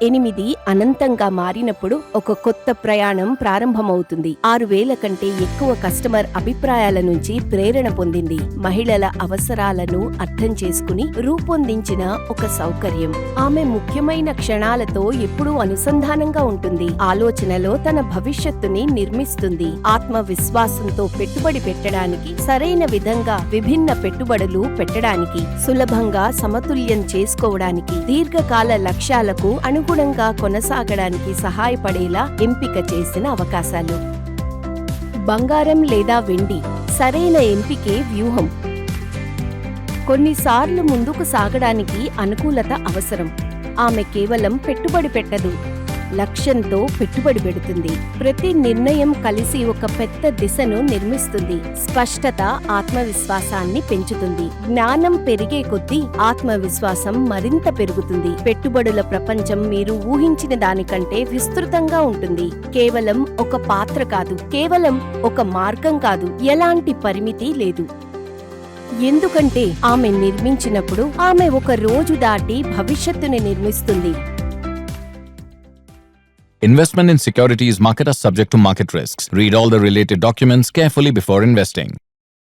8 అనంతంగా మారినప్పుడు ఒక కొత్త ప్రయాణం ప్రారంభమవుతుంది. 6000 కంటే ఎక్కువ కస్టమర్ అభిప్రాయాల నుంచి ప్రేరణ పొందింది. మహిళల అవసరాలను అర్థం చేసుకుని రూపొందించిన ఒక సౌకర్యం. ఆమె ముఖ్యమైన క్షణాలతో ఎప్పుడూ అనుసంధానంగా ఉంటుంది. ఆలోచనలో తన భవిష్యత్తుని నిర్మిస్తుంది. ఆత్మవిశ్వాసంతో పెట్టుబడి పెట్టడానికి, సరైన విధంగా విభిన్న పెట్టుబడులు పెట్టడానికి, సులభంగా సమతుల్యం చేసుకోవడానికి, దీర్ఘకాల లక్ష్యాలకు అనుగుణంగా కొనసాగడానికి సహాయపడేలా ఎంపిక చేసిన అవకాశాలు. బంగారం లేదా వెండి, సరైన ఎంపికే వ్యూహం. కొన్నిసార్లు ముందుకు సాగడానికి అనుకూలత అవసరం. ఆమె కేవలం పెట్టుబడి పెట్టదు, లక్ష్యంతో పెట్టుబడి పెడుతుంది. ప్రతి నిర్ణయం కలిసి ఒక పెద్ద దిశను నిర్మిస్తుంది. స్పష్టత ఆత్మవిశ్వాసాన్ని పెంచుతుంది. జ్ఞానం పెరిగే కొద్దీ ఆత్మవిశ్వాసం మరింత పెరుగుతుంది. పెట్టుబడుల ప్రపంచం మీరు ఊహించిన దానికంటే విస్తృతంగా ఉంటుంది. కేవలం ఒక పాత్ర కాదు, కేవలం ఒక మార్గం కాదు, ఎలాంటి పరిమితి లేదు. ఎందుకంటే ఆమె నిర్మించినప్పుడు ఆమె ఒక రోజు దాటి భవిష్యత్తుని నిర్మిస్తుంది. Investment in securities market are subject to market risks. Read all the related documents carefully before investing.